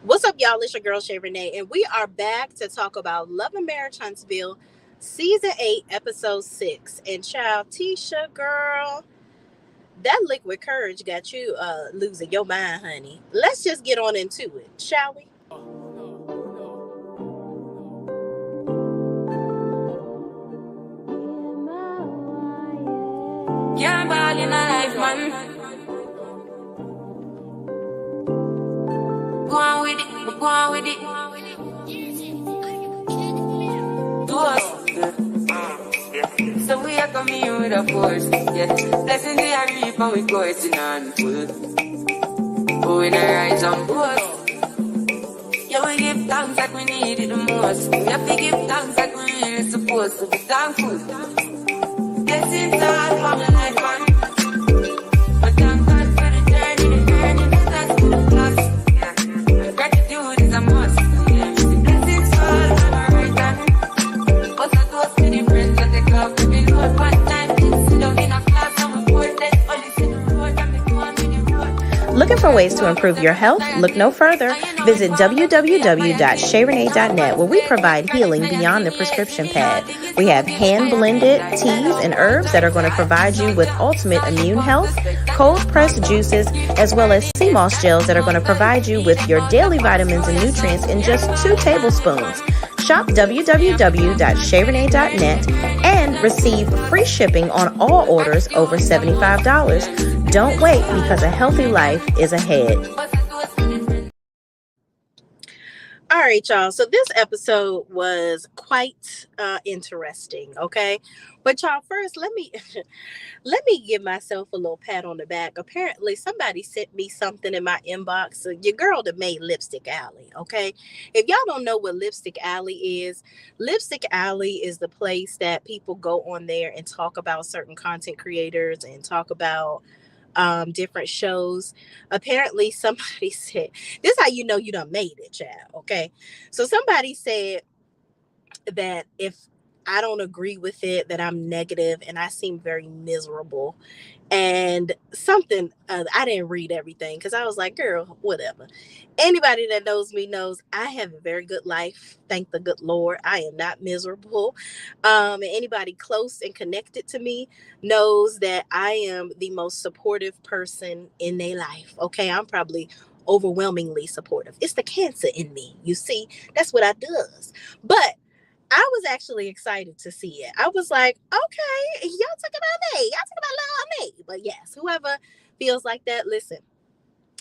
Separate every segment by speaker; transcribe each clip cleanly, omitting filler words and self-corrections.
Speaker 1: What's up, y'all? It's your girl, Shay Renee, and we are back to talk about Love and Marriage Huntsville, Season 8, Episode 6. And child, Tisha, girl, that liquid courage got you losing your mind, honey. Let's just get on into it, shall we?
Speaker 2: Can't ball in a life, man. Go on with it, go on with it. Do us. So we are coming here with a force, yeah. Blessing the reap and we coursing on full. But we not rise on board. Yeah, we give thanks like we need it the most. We have to give thanks like we really supposed to be thankful. Blessings all from the life, man. But thank God for the journey, that's for the plus. Yeah. Gratitude is a must. Yeah. Blessings all from the right hand. But I toast to the friends that take off to be Lord one time. Sit down in a class and we pour that only see the road and we go on with the road.
Speaker 3: Looking for ways to improve your health? Look no further. Visit www.shayreneeonline, where we provide healing beyond the prescription pad. We have hand-blended teas and herbs that are going to provide you with ultimate immune health, cold-pressed juices, as well as sea moss gels that are going to provide you with your daily vitamins and nutrients in just 2 tablespoons. Shop www.shayrenee.net and receive free shipping on all orders over $75. Don't wait, because a healthy life is ahead.
Speaker 1: All right, y'all. So this episode was quite interesting, okay? But y'all, first, let me give myself a little pat on the back. Apparently, somebody sent me something in my inbox. So your girl that made Lipstick Alley, okay? If y'all don't know what Lipstick Alley is the place that people go on there and talk about certain content creators and talk about different shows. Apparently somebody said, this is how you know you done made it, child, okay? So somebody said that if I don't agree with it, that I'm negative and I seem very miserable. And something, I didn't read everything because I was like, girl, whatever. Anybody that knows me knows I have a very good life. Thank the good Lord. I am not miserable. And anybody close and connected to me knows that I am the most supportive person in their life. Okay, I'm probably overwhelmingly supportive. It's the cancer in me. You see, that's what I does. But I was actually excited to see it. I was like, okay, y'all talking about me. Y'all talking about love me. But yes, whoever feels like that, listen,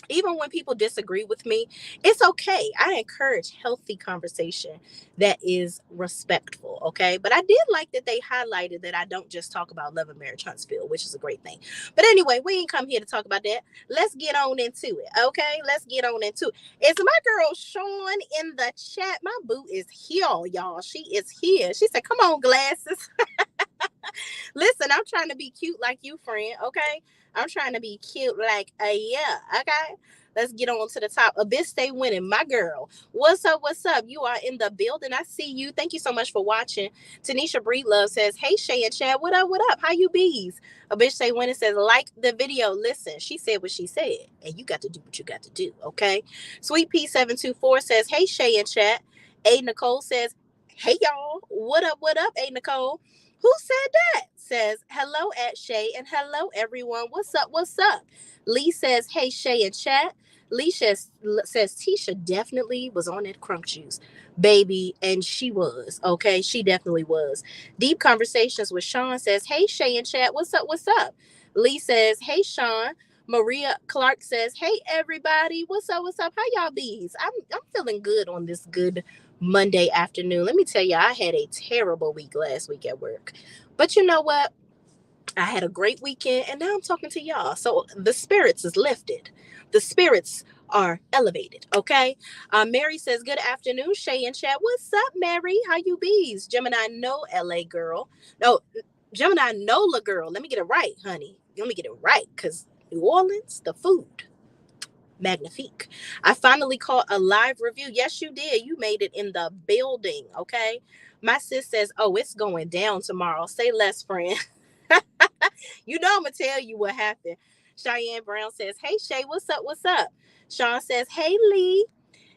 Speaker 1: even when people disagree with me, it's okay. I encourage healthy conversation that is respectful, okay? But I did like that they highlighted that I don't just talk about Love and Marriage Huntsville, which is a great thing. But anyway, we ain't come here to talk about that. Let's get on into it, okay? Let's get on into it. It's my girl Sean in the chat. My boo is here, y'all. She is here. She said, come on, glasses. Listen, I'm trying to be cute like you, friend, okay? I'm trying to be cute like yeah, okay? Let's get on to the top. Abyss stay winning, my girl. What's up? What's up? You are in the building. I see you. Thank you so much for watching. Tanisha Breedlove says, hey, Shay and Chad, what up? What up? How you bees? Abyss stay winning says, like the video. Listen, she said what she said, and you got to do what you got to do, okay? Sweet P724 says, hey, Shay and Chad. A Nicole says, hey, y'all. What up? What up, A Nicole? Who said that? Says, hello at Shay and hello everyone. What's up? What's up? Lee says, hey, Shay and chat. Lee says Tisha definitely was on that crunk juice, baby. And she was, okay? She definitely was. Deep Conversations with Sean says, hey, Shay and chat. What's up? What's up? Lee says, hey, Sean. Maria Clark says, hey, everybody. What's up? What's up? How y'all bees? I'm feeling good on this good Monday afternoon. Let me tell you, I had a terrible week last week at work. But you know what? I had a great weekend, and now I'm talking to y'all. So the spirits is lifted. The spirits are elevated, okay? Mary says, good afternoon, Shay and Chad. What's up, Mary? How you bees? Gemini no LA girl. No, Gemini NOLA girl. Let me get it right, honey. Let me get it right, because New Orleans, the food. Magnifique. I finally caught a live review. Yes, you did. You made it in the building, okay? My sis says, oh, it's going down tomorrow. Say less, friend. You know I'm going to tell you what happened. Cheyenne Brown says, hey, Shay, what's up? What's up? Sean says, hey, Lee.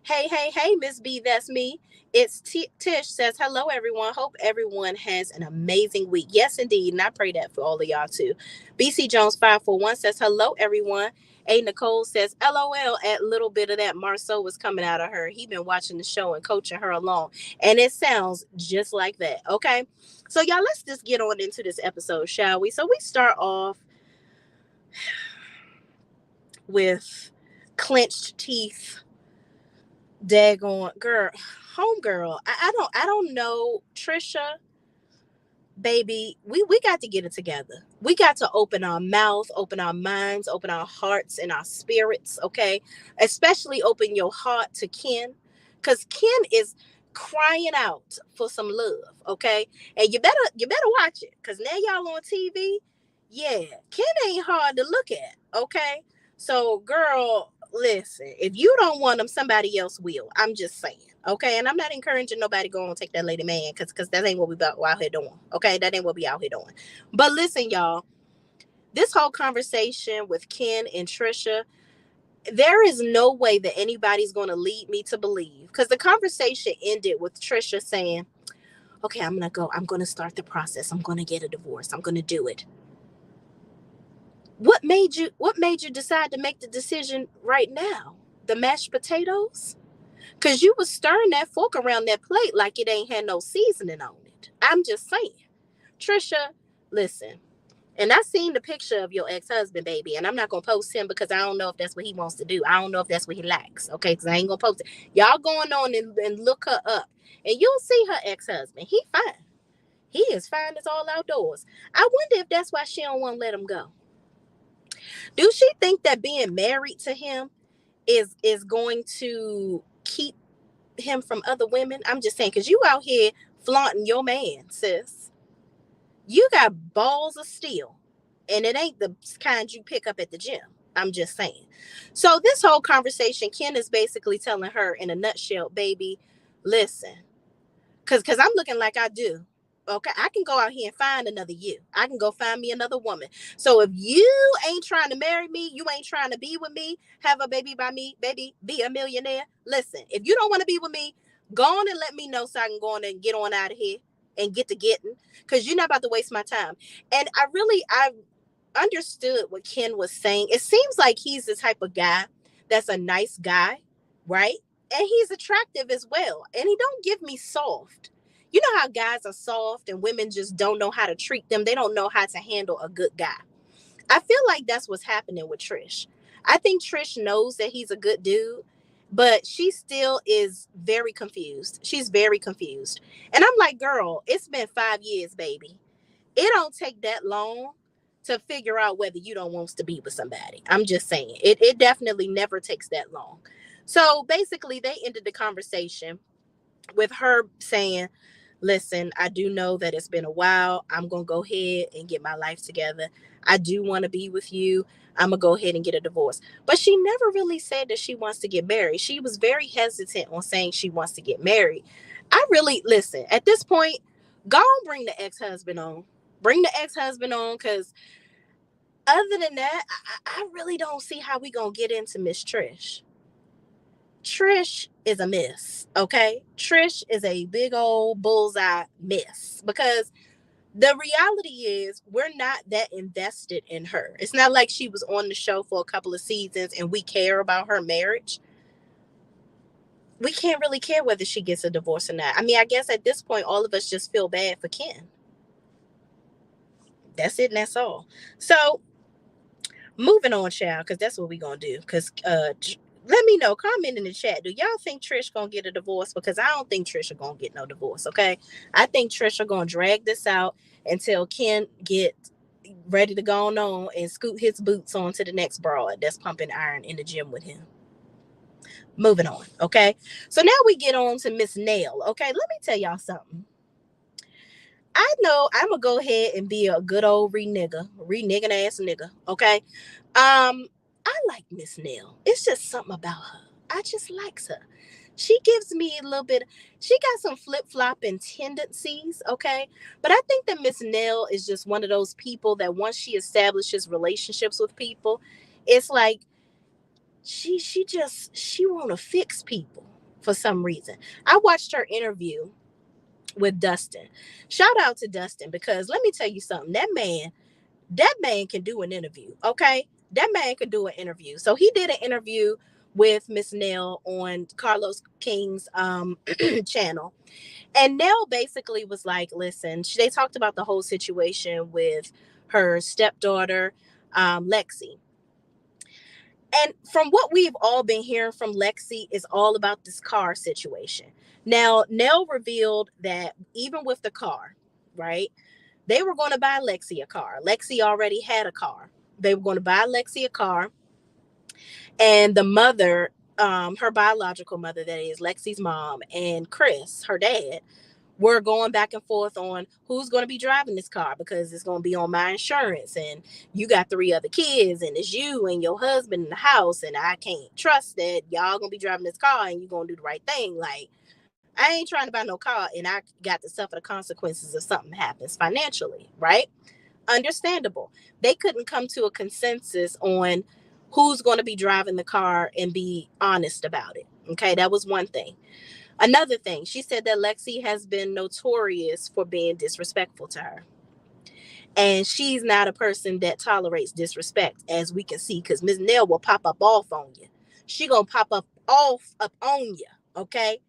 Speaker 1: Hey, Miss B, that's me. It's Tish says, hello, everyone. Hope everyone has an amazing week. Yes, indeed. And I pray that for all of y'all, too. BC Jones 541 says, hello, everyone. A Nicole says, LOL at little bit of that Marsau was coming out of her. He been watching the show and coaching her along. And it sounds just like that. Okay. So, y'all, let's just get on into this episode, shall we? So, we start off with clenched teeth, daggone girl, homegirl. I don't know, Trisha, baby. We got to get it together. We got to open our mouth, open our minds, open our hearts and our spirits. Okay, especially open your heart to Ken, because Ken is crying out for some love. Okay, and you better watch it, because now y'all on TV. Yeah, Ken ain't hard to look at. Okay, so girl, listen, if you don't want him, somebody else will. I'm just saying. Okay, and I'm not encouraging nobody to go and take that lady man, because that ain't what we out here doing. Okay, that ain't what we out here doing. But listen, y'all, this whole conversation with Ken and Trisha, there is no way that anybody's going to lead me to believe, because the conversation ended with Trisha saying, okay, I'm going to start the process. I'm going to get a divorce. I'm going to do it. What made you decide to make the decision right now? The mashed potatoes? Because you was stirring that fork around that plate like it ain't had no seasoning on it. I'm just saying. Trisha, listen. And I seen the picture of your ex-husband, baby. And I'm not going to post him, because I don't know if that's what he wants to do. I don't know if that's what he likes. Okay, because I ain't going to post it. Y'all going on and look her up. And you'll see her ex-husband. He fine. He is fine as all outdoors. I wonder if that's why she don't want to let him go. Do she think that being married to him is going to keep him from other women? I'm just saying, because you out here flaunting your man, sis. You got balls of steel, and it ain't the kind you pick up at the gym. I'm just saying. So this whole conversation, Ken is basically telling her in a nutshell, baby, listen, because I'm looking like I do. Okay, I can go out here and find another you. I can go find me another woman. So if you ain't trying to marry me, you ain't trying to be with me, have a baby by me, baby, be a millionaire. Listen, if you don't want to be with me, go on and let me know, so I can go on and get on out of here and get to getting, because you're not about to waste my time. And I understood what Ken was saying. It seems like he's the type of guy that's a nice guy, right? And he's attractive as well. And he don't give me soft. You know how guys are soft and women just don't know how to treat them. They don't know how to handle a good guy. I feel like that's what's happening with Trish. I think Trish knows that he's a good dude, but she still is very confused. She's very confused. And I'm like, girl, it's been 5 years, baby. It don't take that long to figure out whether you don't want to be with somebody. I'm just saying. It definitely never takes that long. So basically, they ended the conversation with her saying, listen, I do know that it's been a while. I'm going to go ahead and get my life together. I do want to be with you. I'm going to go ahead and get a divorce. But she never really said that she wants to get married. She was very hesitant on saying she wants to get married. I really, listen, at this point, go and bring the ex-husband on. Bring the ex-husband on, because other than that, I really don't see how we going to get into Miss Trish. Trish is a miss, okay? Trish is a big old bullseye miss, because the reality is we're not that invested in her. It's not like she was on the show for a couple of seasons and we care about her marriage. We can't really care whether she gets a divorce or not. I mean, I guess at this point, all of us just feel bad for Ken. That's it and that's all. So, moving on, child, because that's what we're going to do. Because let me know, comment in the chat. Do y'all think Trish gonna get a divorce? Because I don't think Trisha gonna get no divorce, okay? I think Trisha gonna drag this out until Ken get ready to go on and scoot his boots on to the next broad that's pumping iron in the gym with him. Moving on, okay? So now we get on to Miss Nail, okay? Let me tell y'all something. I know I'm gonna go ahead and be a good old re-nigging ass nigga, okay? I like Miss Nail. It's just something about her. I just likes her. She gives me a little bit. She got some flip-flopping tendencies, okay? But I think that Miss Nail is just one of those people that once she establishes relationships with people, it's like she want to fix people for some reason. I watched her interview with Dustin. Shout out to Dustin, because let me tell you something. That man can do an interview. Okay, that man can do an interview. So he did an interview with Miss Nell on Carlos King's channel. And Nell basically was like, listen, they talked about the whole situation with her stepdaughter, Lexi. And from what we've all been hearing from Lexi is all about this car situation. Now, Nell revealed that even with the car, right, they were going to buy Lexi a car. Lexi already had a car. They were going to buy Lexi a car. And the mother, her biological mother, that is, Lexi's mom, and Chris, her dad, we're going back and forth on who's going to be driving this car, because it's going to be on my insurance, and you got 3 other kids, and it's you and your husband in the house, and I can't trust that y'all going to be driving this car and you're going to do the right thing. Like, I ain't trying to buy no car and I got to suffer the consequences if something happens financially, right? Understandable. They couldn't come to a consensus on who's going to be driving the car and be honest about it. Okay, that was one thing. Another thing, she said that Lexi has been notorious for being disrespectful to her. And she's not a person that tolerates disrespect, as we can see, because Ms. Nell will pop up off on you. She gonna pop up on you, okay?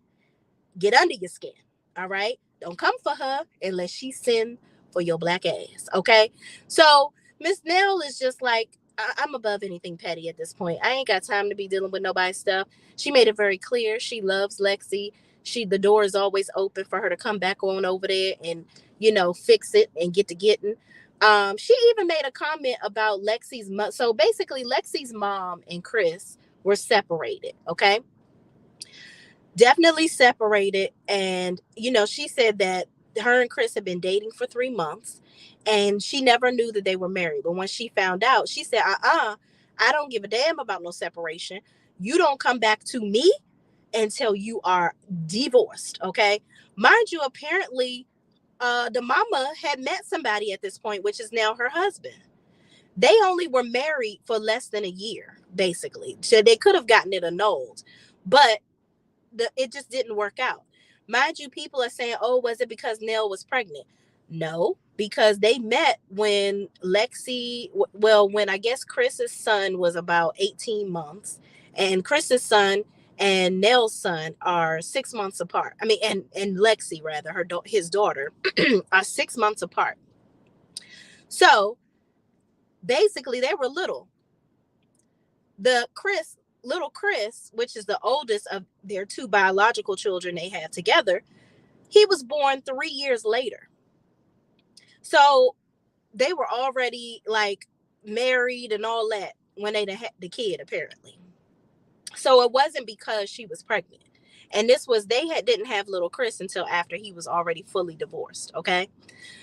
Speaker 1: Get under your skin, all right? Don't come for her unless she send for your black ass, okay? So Miss Nell is just like, I'm above anything petty at this point. I ain't got time to be dealing with nobody's stuff. She made it very clear she loves Lexi. The door is always open for her to come back on over there and, fix it and get to getting. She even made a comment about Lexi's mom. So basically, Lexi's mom and Chris were separated, okay? Definitely separated. And, she said that her and Chris had been dating for 3 months and she never knew that they were married. But when she found out, she said, I don't give a damn about no separation. You don't come back to me until you are divorced. Okay. Mind you, apparently, the mama had met somebody at this point, which is now her husband. They only were married for less than a year, basically. So they could have gotten it annulled, but it just didn't work out. Mind you, people are saying, oh, was it because Nell was pregnant? No, because they met when when I guess Chris's son was about 18 months, and Chris's son and Nell's son are 6 months apart. I mean, and Lexi, rather, his daughter, are 6 months apart. So basically, they were little. Little Chris, which is the oldest of their 2 biological children they have together, he was born 3 years later. So they were already like married and all that when they had the kid, apparently. So it wasn't because she was pregnant. And didn't have little Chris until after he was already fully divorced. Okay.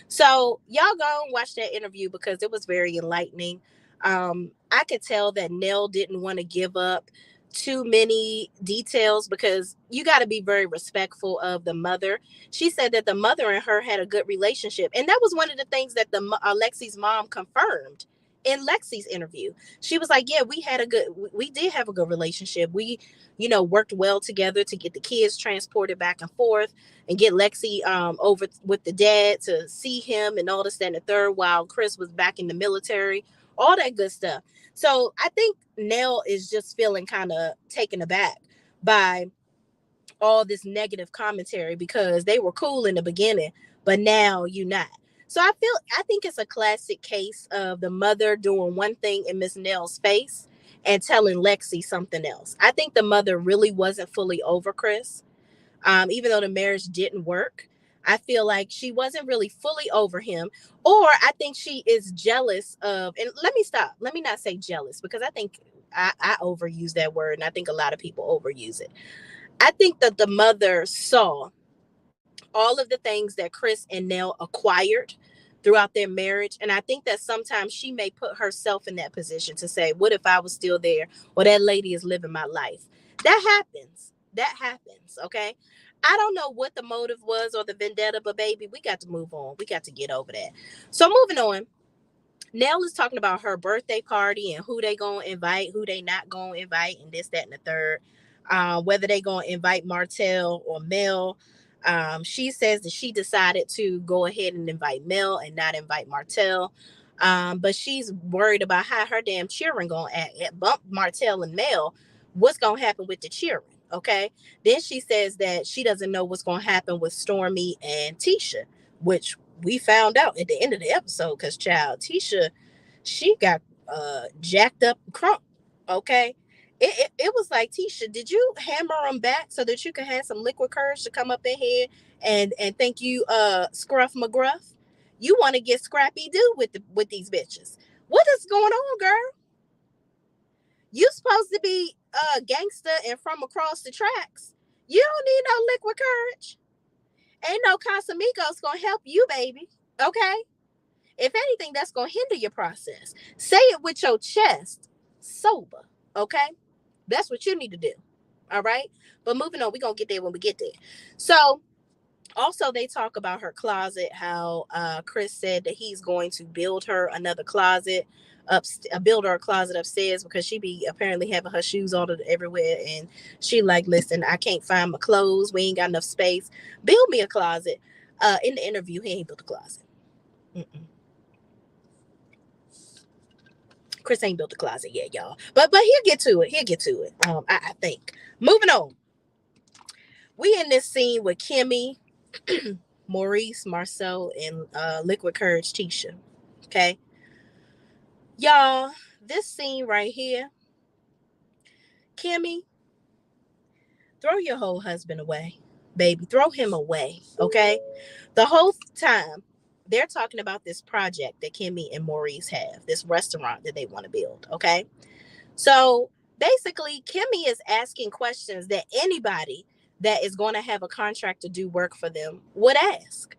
Speaker 1: So y'all go and watch that interview because it was very enlightening. I could tell that Nell didn't want to give up too many details because you got to be very respectful of the mother. She said that the mother and her had a good relationship. And that was one of the things that Lexi's mom confirmed in Lexi's interview. She was like, yeah, we did have a good relationship. We, worked well together to get the kids transported back and forth and get Lexi over with the dad to see him and all this, that, and the third, while Chris was back in the military, all that good stuff. So I think Nell is just feeling kind of taken aback by all this negative commentary because they were cool in the beginning, but now you're not. So I think it's a classic case of the mother doing one thing in Miss Nell's face and telling Lexi something else. I think the mother really wasn't fully over Chris. Even though the marriage didn't work, I feel like she wasn't really fully over him. Or I think she is jealous of, and let me not say jealous, because I think I overuse that word, and I think a lot of people overuse it. I think that the mother saw all of the things that Chris and Nell acquired throughout their marriage. And I think that sometimes she may put herself in that position to say, what if I was still there, or that lady is living my life? That happens. Okay. I don't know what the motive was or the vendetta, but baby, we got to move on. We got to get over that. So moving on. Nell is talking about her birthday party and who they gonna invite, who they not gonna invite, and this, that, and the third. Whether they gonna invite Martell or Mel. She says that she decided to go ahead and invite Mel and not invite Martell. But she's worried about how her damn cheering gonna act. Bump Martell and Mel. What's gonna happen with the cheering? Okay. Then she says that she doesn't know what's gonna happen with Stormy and Tisha, which we found out at the end of the episode because child Tisha, she got jacked up crunk. Okay. It was like, Tisha, did you hammer them back so that you could have some liquid courage to come up in here and think you Scruff McGruff? You want to get scrappy do with these bitches. What is going on, girl? You supposed to be gangster and from across the tracks. You don't need no liquid courage. Ain't no Casamigos gonna help you, baby. Okay? If anything, that's gonna hinder your process. Say it with your chest sober. Okay? That's what you need to do. All right? But moving on, we're gonna get there when we get there. So also they talk about her closet, how Chris said that he's going to build her another closet build her a closet upstairs because she be apparently having her shoes all everywhere, and she like, listen, I can't find my clothes, we ain't got enough space, build me a closet. In the interview, he ain't built a closet. Chris ain't built a closet yet, y'all, but he'll get to it. I think. Moving on, we in this scene with Kimmy, Maurice, Marsau, and Liquid Courage Tisha. Okay, y'all, this scene right here, Kimmy, throw your whole husband away, baby. Throw him away, okay? The whole time they're talking about this project that Kimmy and Maurice have, this restaurant that they want to build, okay? So basically, Kimmy is asking questions that anybody that is going to have a contract to do work for them would ask.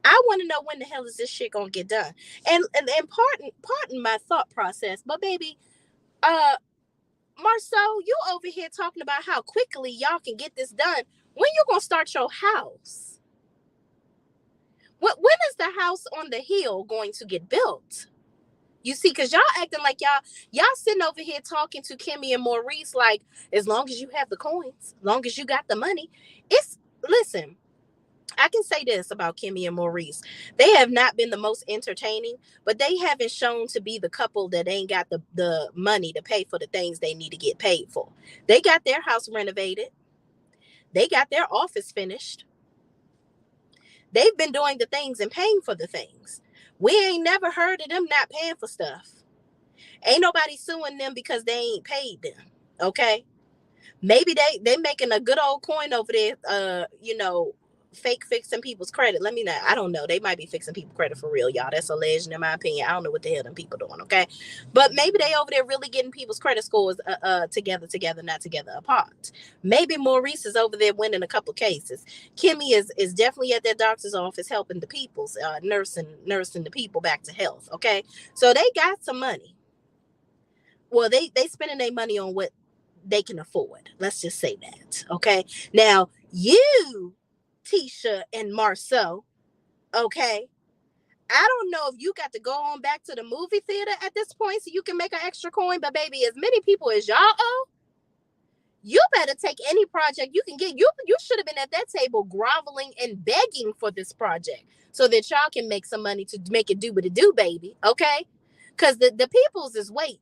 Speaker 1: I want to know, when the hell is this shit gonna get done? And pardon my thought process, but baby, Marsau, you over here talking about how quickly y'all can get this done. When you gonna start your house? When is the house on the hill going to get built? You see, because y'all acting like y'all sitting over here talking to Kimmy and Maurice like, as long as you have the coins, as long as you got the money. Listen, I can say this about Kimmy and Maurice. They have not been the most entertaining, but they haven't shown to be the couple that ain't got the money to pay for the things they need to get paid for. They got their house renovated. They got their office finished. They've been doing the things and paying for the things. We ain't never heard of them not paying for stuff. Ain't nobody suing them because they ain't paid them. Okay? Maybe they making a good old coin over there, fake fixing people's credit. Let me know. I don't know. They might be fixing people's credit for real, y'all. That's alleged in my opinion. I don't know what the hell them people doing, okay? But maybe they over there really getting people's credit scores together, not together, apart. Maybe Maurice is over there winning a couple cases. Kimmy is definitely at their doctor's office helping the people's nursing the people back to health, okay? So they got some money. Well, they spending their money on what they can afford. Let's just say that, okay? Now, you, Tisha and Marsau, okay? I don't know if you got to go on back to the movie theater at this point so you can make an extra coin, but baby, as many people as y'all owe, you better take any project you can get. You should have been at that table groveling and begging for this project so that y'all can make some money to make it do what it do, baby, okay? Because the peoples is waiting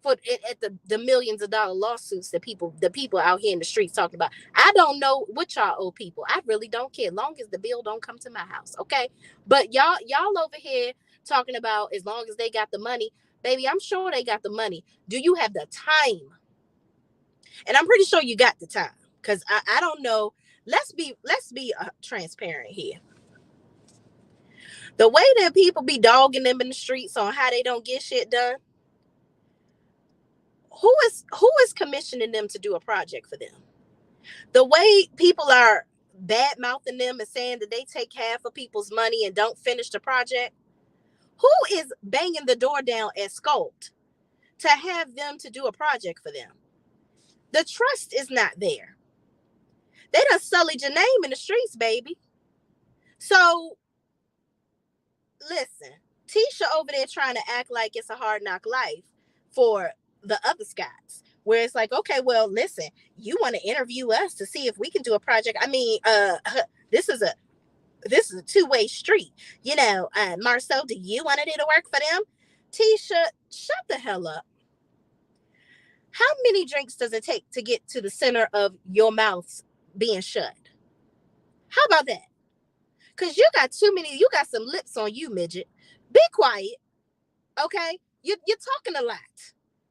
Speaker 1: for it at the millions of dollar lawsuits that the people out here in the streets talking about. I don't know what y'all owe people. I really don't care, long as the bill don't come to my house, okay? But y'all over here talking about as long as they got the money, baby. I'm sure they got the money. Do you have the time? And I'm pretty sure you got the time, because I don't know. Let's be transparent here. The way that people be dogging them in the streets on how they don't get shit done, who is commissioning them to do a project for them? The way people are bad mouthing them and saying that they take half of people's money and don't finish the project, who is banging the door down at Sculpt to have them to do a project for them? The trust is not there. They done sullied your name in the streets, baby. So listen, Tisha over there trying to act like it's a hard knock life for the other Scots, where it's like, okay, well, listen, you want to interview us to see if we can do a project. I mean, this is a two-way street. Marsau, do you want to do the work for them? Tisha, shut the hell up. How many drinks does it take to get to the center of your mouth being shut? How about that? Because you got some lips on you, midget. Be quiet, okay? You're talking a lot.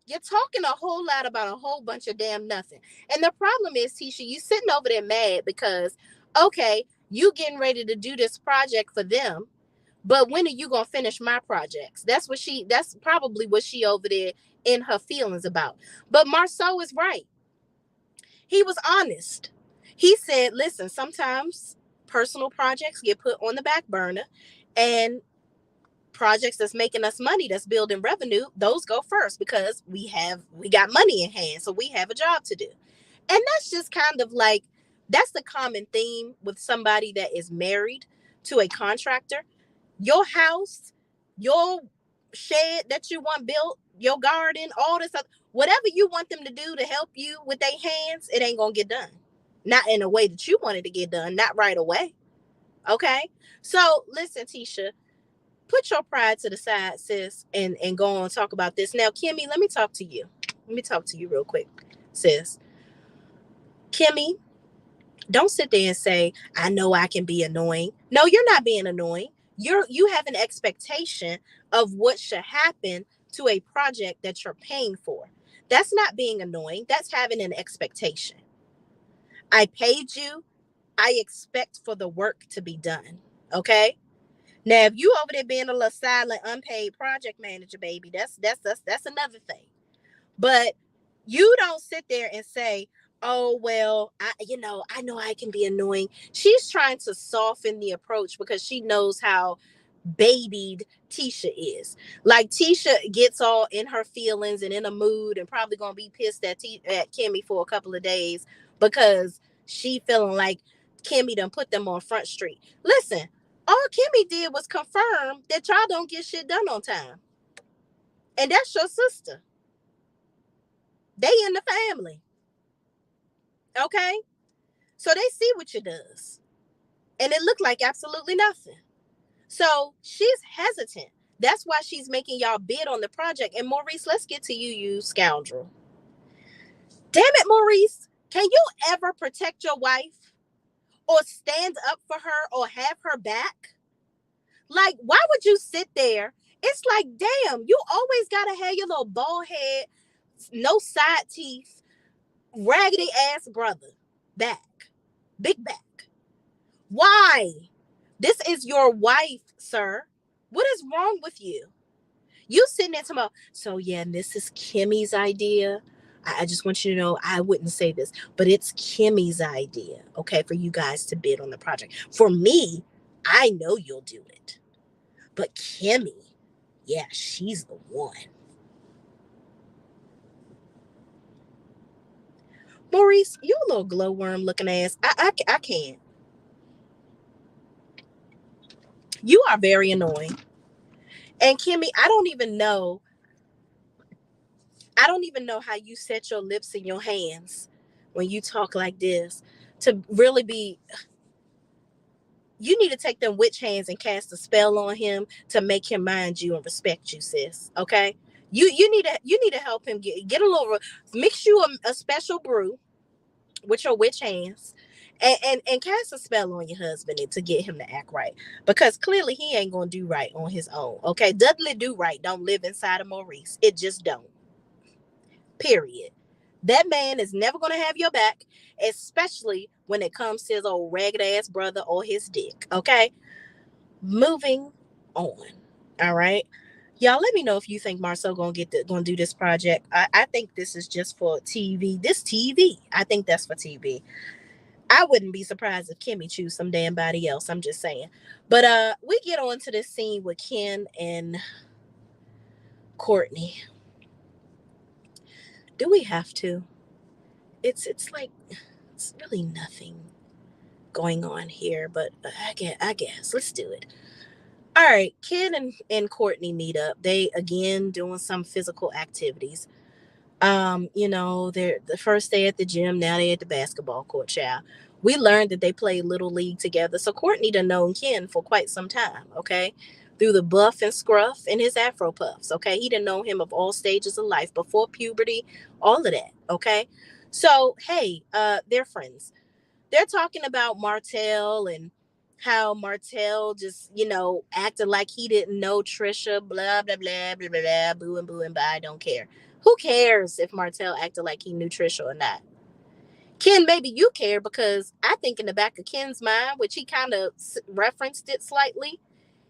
Speaker 1: You're talking a whole lot about a whole bunch of damn nothing. And the problem is, Tisha, you sitting over there mad because, okay, you getting ready to do this project for them, but when are you gonna finish my projects? That's probably what she over there in her feelings about. But Marsau is right. He was honest. He said, listen, sometimes personal projects get put on the back burner, and projects that's making us money, that's building revenue, those go first because we got money in hand, so we have a job to do. And that's just kind of like, that's the common theme with somebody that is married to a contractor. Your house, your shed that you want built, your garden, all this stuff, whatever you want them to do to help you with their hands, it ain't gonna get done. Not in a way that you want it to get done, not right away. Okay? So listen, Tisha, put your pride to the side, sis, and go on and talk about this. Now, Kimmy, let me talk to you. Let me talk to you real quick, sis. Kimmy, don't sit there and say, I know I can be annoying. No, you're not being annoying. You have an expectation of what should happen to a project that you're paying for. That's not being annoying. That's having an expectation. I paid you. I expect for the work to be done. Okay? Now, if you over there being a little silent, unpaid project manager, baby, that's another thing. But you don't sit there and say, oh, well, I know I can be annoying. She's trying to soften the approach because she knows how babied Tisha is. Like, Tisha gets all in her feelings and in a mood and probably going to be pissed at Kimmy for a couple of days because she feeling like Kimmy done put them on Front Street. Listen, all Kimmy did was confirm that y'all don't get shit done on time. And that's your sister. They in the family. Okay? So they see what you does. And it looked like absolutely nothing. So she's hesitant. That's why she's making y'all bid on the project. And Maurice, let's get to you scoundrel. Damn it, Maurice. Can you ever protect your wife? Or stand up for her or have her back? Like, why would you sit there? It's like, damn, you always got to have your little bald head, no side teeth, raggedy ass brother back, big back. Why? This is your wife, sir. What is wrong with you? You sitting there talking about, so yeah, and this is Kimmy's idea. I just want you to know, I wouldn't say this, but it's Kimmy's idea, okay, for you guys to bid on the project. For me, I know you'll do it. But Kimmy, yeah, she's the one. Maurice, you a little glowworm looking ass. I can't. You are very annoying. And Kimmy, I don't even know how you set your lips in your hands when you talk like this to really be. You need to take them witch hands and cast a spell on him to make him mind you and respect you, sis. Okay? You need to help him get a little, mix you a special brew with your witch hands and cast a spell on your husband to get him to act right, because clearly he ain't gonna do right on his own. Okay, Dudley do right don't live inside of Maurice. It just don't. Period. That man is never gonna have your back, especially when it comes to his old ragged ass brother or his dick. Okay, moving on. All right, y'all, let me know if you think Marsau gonna do this project. I think this is just for TV. I think that's for TV. I wouldn't be surprised if Kimmy choose some damn body else. I'm just saying. But we get on to this scene with Ken and Courtney. Do we have to? It's like, it's really nothing going on here, but I guess let's do it. All right, Ken and Courtney meet up. They again doing some physical activities. They're the first day at the gym, now they at the basketball court, child. We learned that they played little league together. So Courtney done known Ken for quite some time, okay? Through the buff and scruff and his afro puffs, okay? He done known him of all stages of life, before puberty, all of that, okay? So hey, they're friends. They're talking about Martell and how Martell just, acted like he didn't know Trisha, blah, blah, blah, blah, blah, blah, boo and boo and bye. I don't care. Who cares if Martell acted like he knew Trisha or not? Ken, maybe you care because I think in the back of Ken's mind, which he kind of referenced it slightly,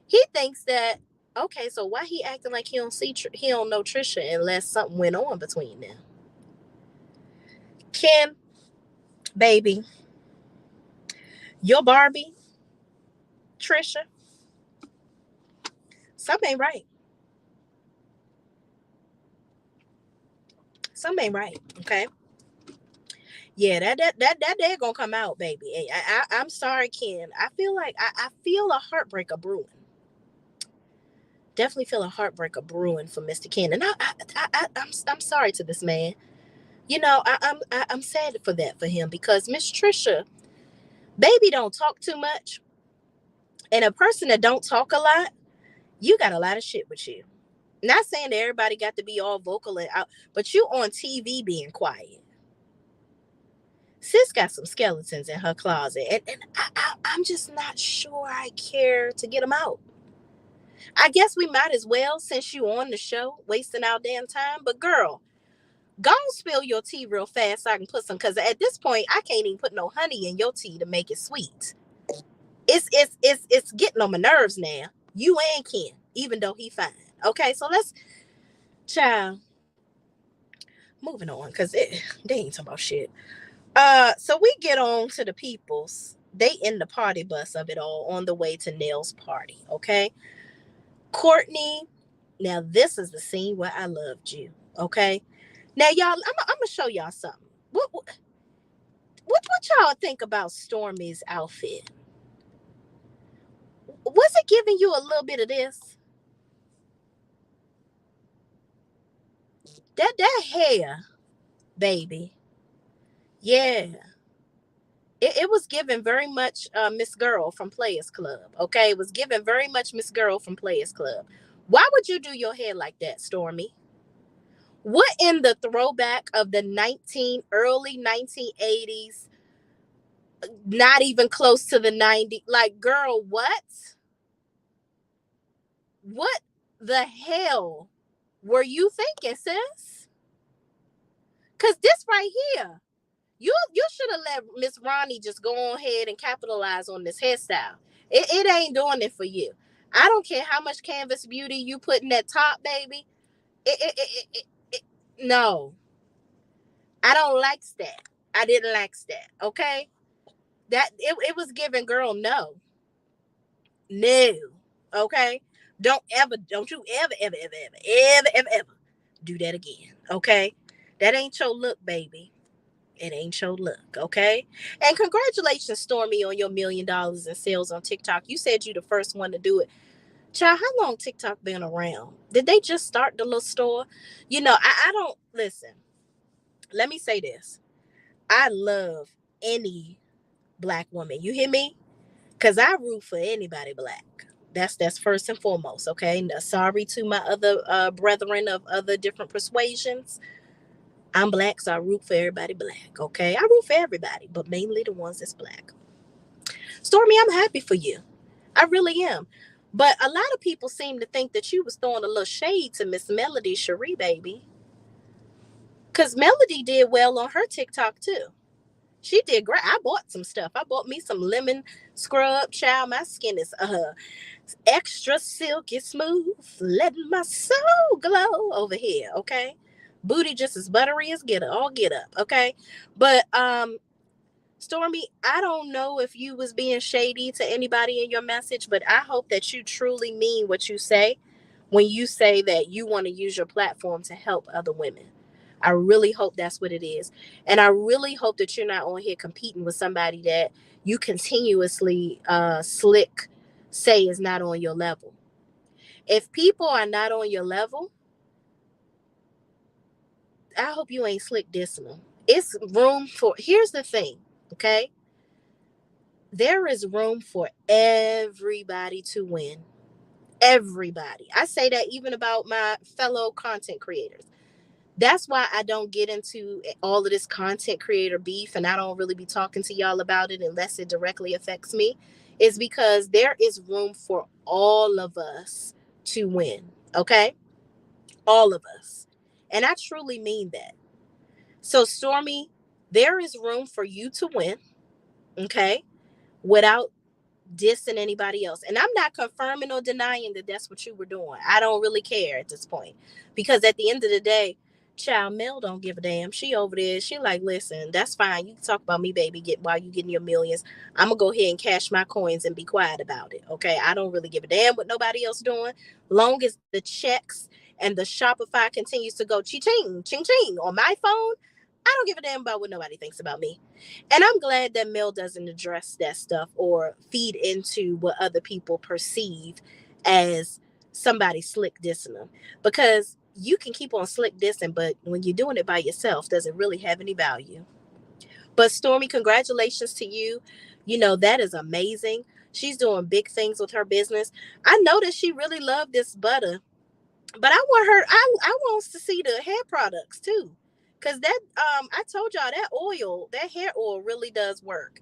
Speaker 1: he thinks that, okay, so why he acting like he don't know Trisha unless something went on between them? Ken, baby, your Barbie, Trisha, something ain't right. Something ain't right. Okay. Yeah, that day gonna come out, baby. I'm sorry, Ken. I feel like I feel a heartbreaker brewing. Definitely feel a heartbreaker brewing for Mr. Ken, and I'm sorry to this man. I'm sad for that for him because Miss Trisha, baby, don't talk too much, and a person that don't talk a lot, you got a lot of shit with you. Not saying that everybody got to be all vocal and out, but you on TV being quiet. Sis got some skeletons in her closet, and I'm just not sure I care to get them out. I guess we might as well, since you on the show, wasting our damn time. But girl, go and spill your tea real fast so I can put some. Because at this point, I can't even put no honey in your tea to make it sweet. It's getting on my nerves now. You and Ken, even though he fine. Okay, so let's, child, moving on because they ain't talking about shit. So we get on to the peoples. They in the party bus of it all on the way to Nell's party. Okay, Courtney. Now this is the scene where I loved you. Okay, now y'all, I'm gonna show y'all something. What y'all think about Stormy's outfit? Was it giving you a little bit of this? That hair, baby. Yeah. It was given very much Miss Girl from Players Club. Okay, it was given very much Miss Girl from Players Club. Why would you do your hair like that, Stormy? What in the throwback of the early 1980s, not even close to the 90s? Like, girl, what? What the hell were you thinking, sis? Because this right here, you should have let Miss Ronnie just go on ahead and capitalize on this hairstyle. It ain't doing it for you. I don't care how much canvas beauty you put in that top, baby. No, I don't like that. I didn't like that. Okay, it was giving girl no. Okay, don't you ever do that again. Okay, that ain't your look, baby. It ain't your look, okay? And congratulations, Stormy, on your $1 million in sales on TikTok. You said you the first one to do it. Child, how long TikTok been around? Did they just start the little store? I don't listen. Let me say this. I love any black woman. You hear me? Cause I root for anybody black. That's first and foremost, okay? Now, sorry to my other brethren of other different persuasions. I'm black, so I root for everybody black, okay? I root for everybody, but mainly the ones that's black. Stormy, I'm happy for you. I really am. But a lot of people seem to think that you was throwing a little shade to Miss Melody Cherie, baby. Because Melody did well on her TikTok, too. She did great. I bought some stuff. I bought me some lemon scrub. Child, my skin is extra silky smooth, letting my soul glow over here, okay? Booty just as buttery as get up, okay? But Stormy, I don't know if you was being shady to anybody in your message, but I hope that you truly mean what you say when you say that you want to use your platform to help other women. I really hope that's what it is. And I really hope that you're not on here competing with somebody that you continuously slick say is not on your level. If people are not on your level, I hope you ain't slick dissing them. It's room for, here's the thing, okay? There is room for everybody to win. Everybody. I say that even about my fellow content creators. That's why I don't get into all of this content creator beef, and I don't really be talking to y'all about it unless it directly affects me, is because there is room for all of us to win, okay? All of us. And I truly mean that. So, Stormy, there is room for you to win, okay, without dissing anybody else. And I'm not confirming or denying that that's what you were doing. I don't really care at this point, because at the end of the day, child, Mel don't give a damn. She over there. She like, listen, that's fine. You can talk about me, baby. While you getting your millions, I'm gonna go ahead and cash my coins and be quiet about it. Okay, I don't really give a damn what nobody else doing. Long as the checks and the Shopify continues to go ching ching ching on my phone, I don't give a damn about what nobody thinks about me. And I'm glad that Mel doesn't address that stuff or feed into what other people perceive as somebody slick dissing them. Because you can keep on slick dissing, but when you're doing it by yourself, does it really have any value? But Stormy, congratulations to you. You know, that is amazing. She's doing big things with her business. I know that she really loved this butter, but I want her, I want to see the hair products too. Cause that I told y'all that oil, that hair oil really does work.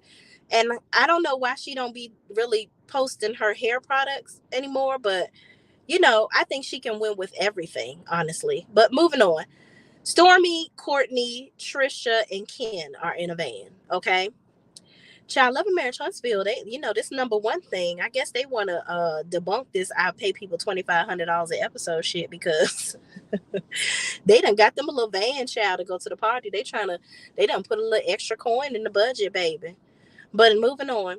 Speaker 1: And I don't know why she don't be really posting her hair products anymore, but you know, I think she can win with everything, honestly. But moving on. Stormy, Courtney, Tisha, and Ken are in a van. Okay. Child Love and Marriage Huntsville, they, you know, this number one thing. I guess they want to debunk this. I pay people $2,500 an episode shit, because they done got them a little van, child, to go to the party. They done put a little extra coin in the budget, baby. But moving on,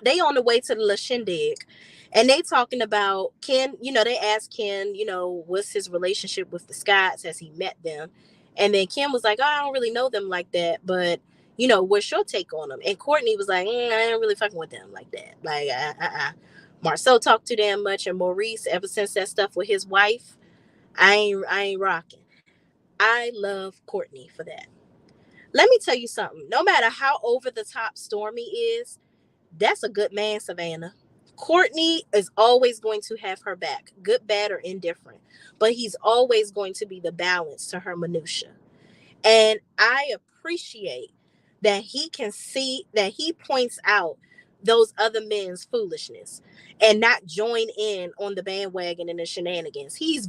Speaker 1: they on the way to the little shindig, and they talking about Ken. You know, they asked Ken, you know, what's his relationship with the Scotts? Has he met them? And then Ken was like, oh, I don't really know them like that, but you know, what's your take on them? And Courtney was like, I ain't really fucking with them like that. Like, Marsau talked to them much, and Maurice, ever since that stuff with his wife, I ain't rocking. I love Courtney for that. Let me tell you something. No matter how over the top Stormy is, that's a good man, Savannah. Courtney is always going to have her back, good, bad, or indifferent. But he's always going to be the balance to her minutia. And I appreciate that he can see, that he points out those other men's foolishness and not join in on the bandwagon and the shenanigans. He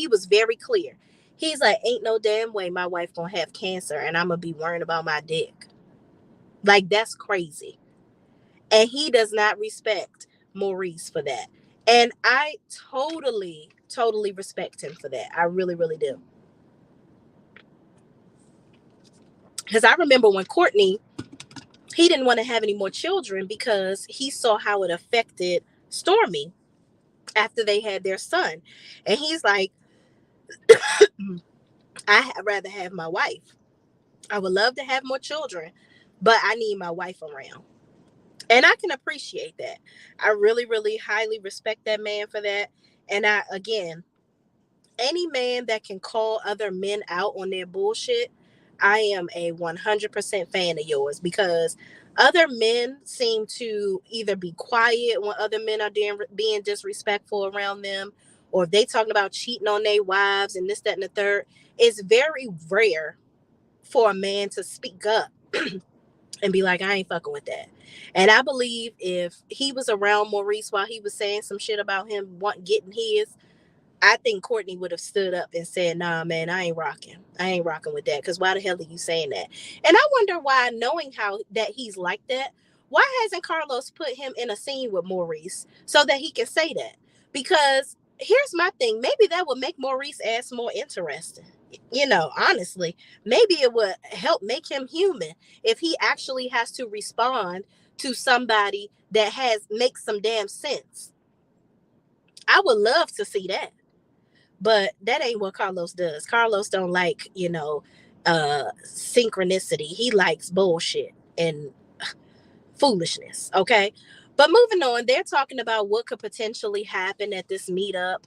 Speaker 1: was very clear. He's like, ain't no damn way my wife gonna have cancer and I'm gonna be worrying about my dick. Like, that's crazy. And he does not respect Maurice for that. And I totally, totally respect him for that. I really, really do. Because I remember when Courtney, he didn't want to have any more children because he saw how it affected Stormy after they had their son. And he's like, I'd rather have my wife. I would love to have more children, but I need my wife around. And I can appreciate that. I really, really highly respect that man for that. And again, any man that can call other men out on their bullshit, I am a 100% fan of yours, because other men seem to either be quiet when other men are being disrespectful around them, or if they talking about cheating on their wives and this, that, and the third. It's very rare for a man to speak up and be like, I ain't fucking with that. And I believe if he was around Maurice while he was saying some shit about him getting his, I think Courtney would have stood up and said, nah, man, I ain't rocking. I ain't rocking with that. Because why the hell are you saying that? And I wonder why, knowing how that he's like that, why hasn't Carlos put him in a scene with Maurice so that he can say that? Because here's my thing. Maybe that would make Maurice ass more interesting. You know, honestly, maybe it would help make him human if he actually has to respond to somebody that makes some damn sense. I would love to see that. But that ain't what Carlos does. Carlos don't like, synchronicity. He likes bullshit and foolishness. Okay. But moving on, they're talking about what could potentially happen at this meetup.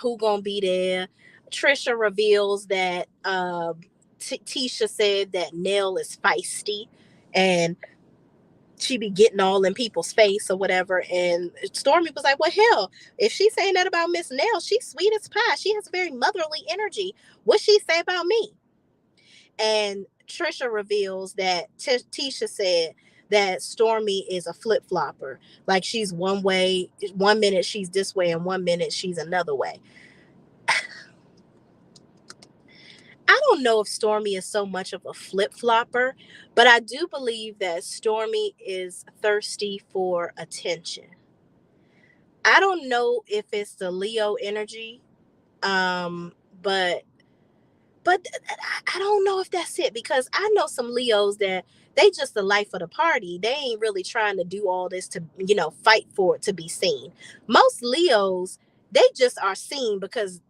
Speaker 1: Who gonna be there? Trisha reveals that Tisha said that Nell is feisty, and she be getting all in people's face or whatever. And Stormy was like, well, hell, if she's saying that about Miss Nell, she's sweet as pie. She has a very motherly energy. What she say about me? And Trisha reveals that Tisha said that Stormy is a flip flopper. Like, she's one way, 1 minute she's this way, and 1 minute she's another way. I don't know if Stormy is so much of a flip flopper, but I do believe that Stormy is thirsty for attention. I don't know if it's the Leo energy, but I don't know if that's it, because I know some Leos that they just the life of the party. They ain't really trying to do all this to, fight for it to be seen. Most Leos, they just are seen because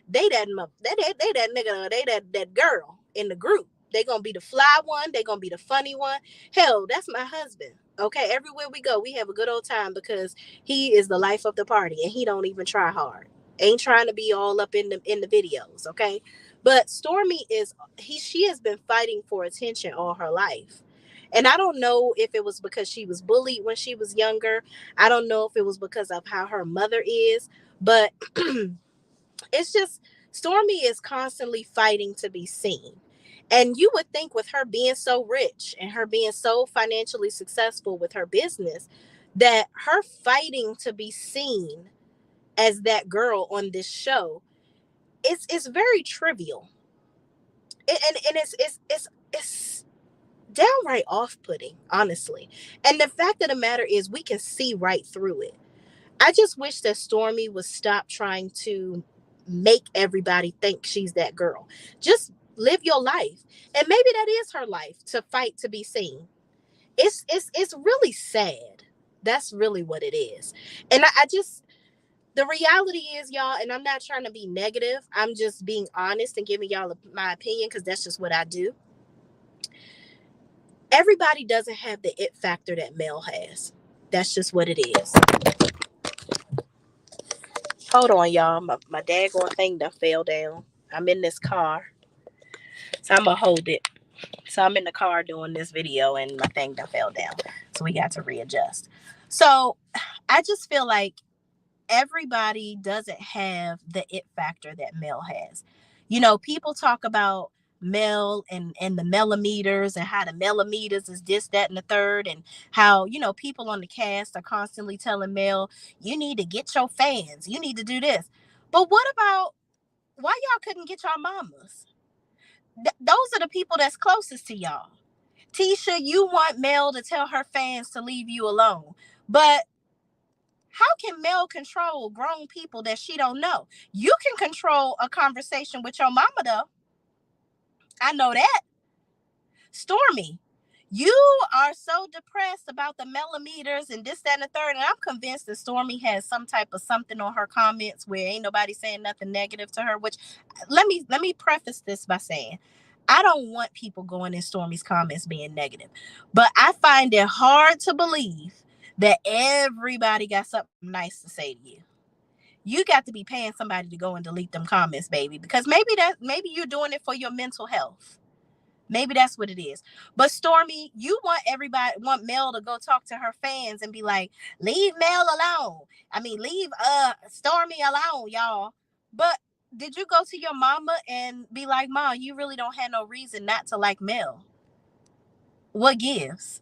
Speaker 1: they that nigga, they that girl in the group. They gonna be the fly one. They gonna be the funny one. Hell, that's my husband. Okay, everywhere we go, we have a good old time because he is the life of the party and he don't even try hard. Ain't trying to be all up in the videos. Okay, but Stormy she has been fighting for attention all her life. And I don't know if it was because she was bullied when she was younger. I don't know if it was because of how her mother is, but it's just Stormy is constantly fighting to be seen. And you would think with her being so rich and her being so financially successful with her business, that her fighting to be seen as that girl on this show, it's very trivial. And it's downright off-putting, honestly. And the fact of the matter is we can see right through it. I just wish that Stormy would stop trying to make everybody think she's that girl. Just live your life. And maybe that is her life, to fight to be seen. It's really sad. That's really what it is. And I just, the reality is, y'all, and I'm not trying to be negative, I'm just being honest and giving y'all my opinion, because that's just what I do. Everybody doesn't have the it factor that Mel has. That's just what it is. Hold on, y'all. My daggone thing done fell down. I'm in this car, so I'm going to hold it. So I'm in the car doing this video, and my thing done fell down. So we got to readjust. So I just feel like everybody doesn't have the it factor that Mel has. People talk about Mel and the millimeters, and how the millimeters is this, that, and the third, and how, people on the cast are constantly telling Mel, you need to get your fans, you need to do this. But what about, why y'all couldn't get y'all mamas? Those are the people that's closest to y'all. Tisha, you want Mel to tell her fans to leave you alone, but how can Mel control grown people that she don't know? You can control a conversation with your mama, though. I know that. Stormy, you are so depressed about the millimeters and this, that, and the third, and I'm convinced that Stormy has some type of something on her comments where ain't nobody saying nothing negative to her. Which, let me preface this by saying, I don't want people going in Stormy's comments being negative, but I find it hard to believe that everybody got something nice to say to you. You got to be paying somebody to go and delete them comments, baby, because maybe you're doing it for your mental health. Maybe that's what it is. But Stormy, you want Mel to go talk to her fans and be like, leave Mel alone. I mean, leave Stormy alone, y'all. But did you go to your mama and be like, Mom, you really don't have no reason not to like Mel? What gives?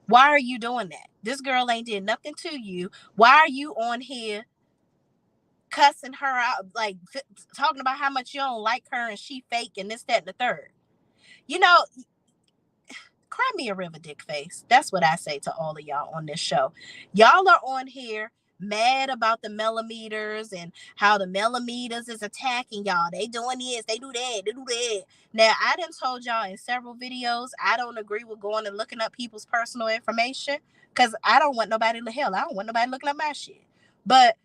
Speaker 1: Why are you doing that? This girl ain't did nothing to you. Why are you on here cussing her out, like talking about how much you don't like her and she fake and this, that, and the third? Cry me a river, dick face. That's what I say to all of y'all on this show. Y'all are on here mad about the millimeters and how the millimeters is attacking y'all. They doing this, they do that, they do that. Now, I done told y'all in several videos, I don't agree with going and looking up people's personal information, because I don't want nobody to hell. I don't want nobody looking up my shit. But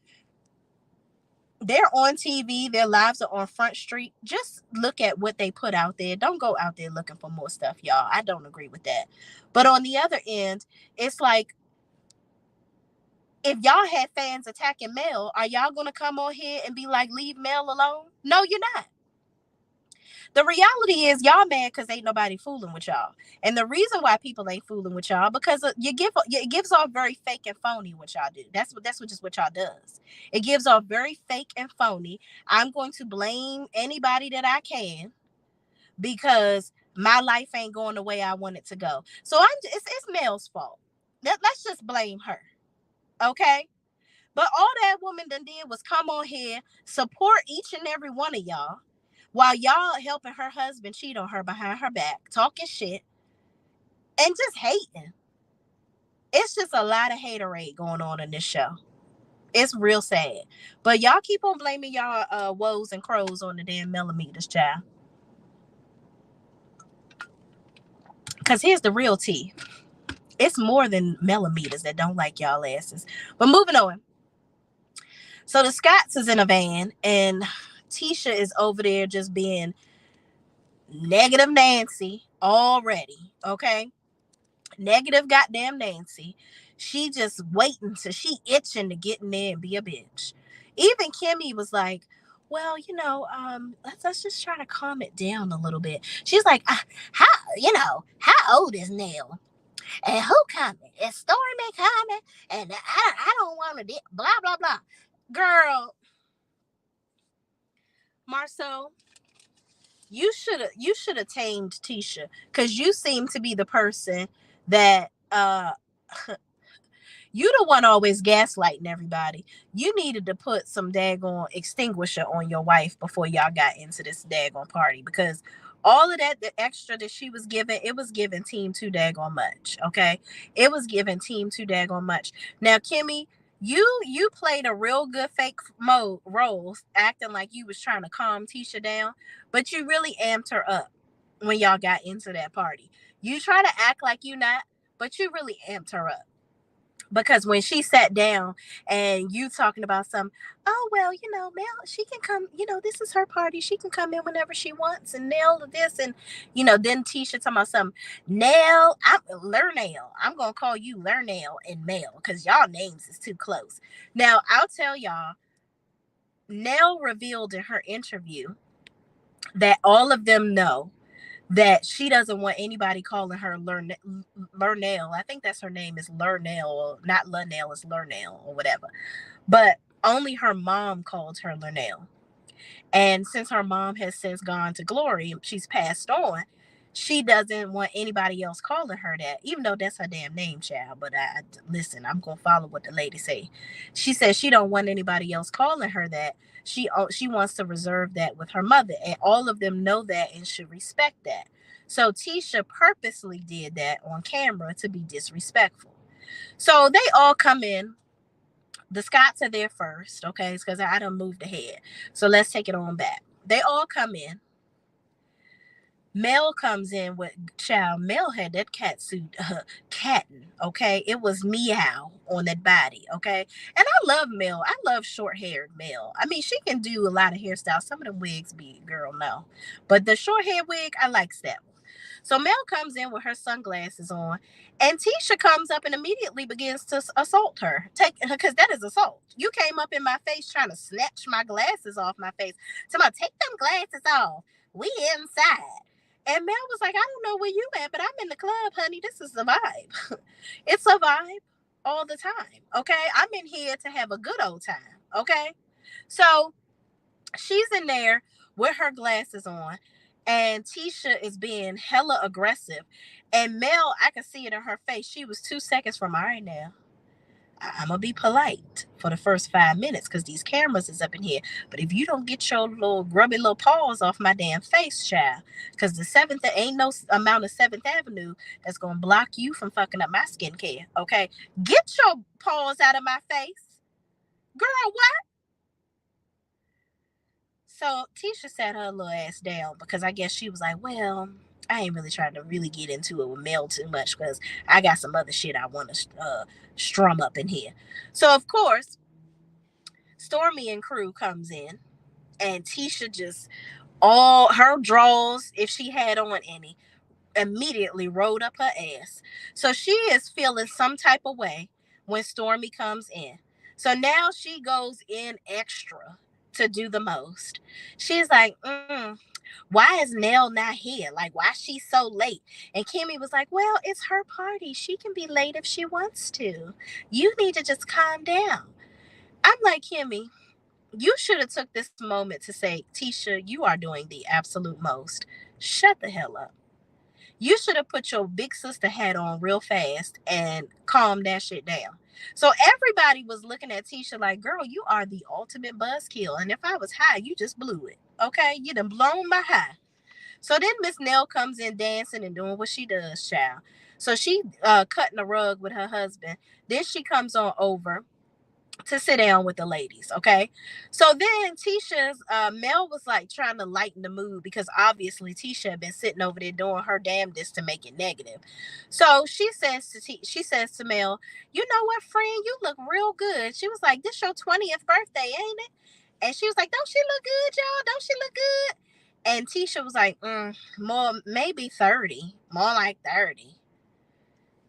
Speaker 1: they're on TV. Their lives are on Front Street. Just look at what they put out there. Don't go out there looking for more stuff, y'all. I don't agree with that. But on the other end, it's like, if y'all had fans attacking Mel, are y'all gonna come on here and be like, leave Mel alone? No, you're not. The reality is y'all mad because ain't nobody fooling with y'all. And the reason why people ain't fooling with y'all, because it gives off very fake and phony what y'all do. That's what y'all does. It gives off very fake and phony. I'm going to blame anybody that I can because my life ain't going the way I want it to go. So it's Mel's fault. Let's just blame her. Okay? But all that woman done did was come on here, support each and every one of y'all, while y'all helping her husband cheat on her behind her back, talking shit, and just hating. It's just a lot of haterade going on in this show. It's real sad. But y'all keep on blaming y'all woes and crows on the damn millimeters, child. Because here's the real tea. It's more than millimeters that don't like y'all asses. But moving on. So the Scotts is in a van, and Tisha is over there just being negative Nancy already, okay? Negative goddamn Nancy. She just waiting to, she itching to get in there and be a bitch. Even Kimmy was like, well, let's just try to calm it down a little bit. She's like, how old is Nell? And who coming? Is Stormy coming? And I don't want to, blah, blah, blah. Girl, Marsau, you should have tamed Tisha, because you seem to be the person that you the one always gaslighting everybody. You needed to put some daggone extinguisher on your wife before y'all got into this daggone party, because all of that, the extra that she was giving, it was giving team too daggone much. Okay, it was giving team too daggone much. Now, Kimmy, you played a real good fake role, acting like you was trying to calm Tisha down, but you really amped her up when y'all got into that party. You try to act like you not, but you really amped her up. Because when she sat down and you talking about oh, well, Mel, she can come, this is her party. She can come in whenever she wants and nail this. And, then Tisha talking about Nell, Lernell. I'm going to call you Lernell and Mel because y'all names is too close. Now, I'll tell y'all, Nell revealed in her interview that all of them know that she doesn't want anybody calling her Lernell. I think that's her name, is Lernell, not Lernell, it's Lernell or whatever. But only her mom called her Lernell. And since her mom has since gone to glory, she's passed on, she doesn't want anybody else calling her that, even though that's her damn name, child. But listen, I'm going to follow what the lady say. She says she don't want anybody else calling her that. She wants to reserve that with her mother, and all of them know that and should respect that. So Tisha purposely did that on camera to be disrespectful. So they all come in. The Scotts are there first, okay? It's because I done moved ahead. So let's take it on back. They all come in. Mel comes in with, child, Mel had that cat suit, catting, okay? It was meow on that body, okay? And I love Mel. I love short-haired Mel. I mean, she can do a lot of hairstyles. Some of the wigs be, girl, no. But the short-haired wig, I like that one. So Mel comes in with her sunglasses on, and Tisha comes up and immediately begins to assault her. Because that is assault. You came up in my face trying to snatch my glasses off my face. Somebody, take them glasses off. We inside. And Mel was like, I don't know where you at, but I'm in the club, honey. This is the vibe. It's a vibe all the time, okay? I'm in here to have a good old time, okay? So she's in there with her glasses on, and Tisha is being hella aggressive. And Mel, I could see it in her face. She was 2 seconds from, all right now, I'm going to be polite for the first 5 minutes because these cameras is up in here. But if you don't get your little grubby little paws off my damn face, child, because the 7th, there ain't no amount of 7th Avenue that's going to block you from fucking up my skincare, okay? Get your paws out of my face. Girl, what? So Tisha sat her little ass down because I guess she was like, well, I ain't really trying to really get into it with Mel too much because I got some other shit I want to strum up in here. So, of course, Stormy and crew comes in, and Tisha just, all her draws, if she had on any, immediately rolled up her ass. So she is feeling some type of way when Stormy comes in. So now she goes in extra to do the most. She's like, why is Nell not here? Like, why she's so late? And Kimmy was like, well, it's her party. She can be late if she wants to. You need to just calm down. I'm like, Kimmy, you should have took this moment to say, Tisha, you are doing the absolute most. Shut the hell up. You should have put your big sister hat on real fast and calm that shit down. So everybody was looking at Tisha like, girl, you are the ultimate buzzkill. And if I was high, you just blew it. Okay? You done blown my high. So then Miss Nell comes in dancing and doing what she does, child. So she cutting the rug with her husband. Then she comes on over to sit down with the ladies, okay? So then Tisha's Mel was like trying to lighten the mood because obviously Tisha had been sitting over there doing her damnedest to make it negative. So she says to Mel, you know what, friend, you look real good. She was like, this your 20th birthday, ain't it? And she was like, don't she look good, y'all? Don't she look good? And Tisha was like, more, maybe 30, more like 30.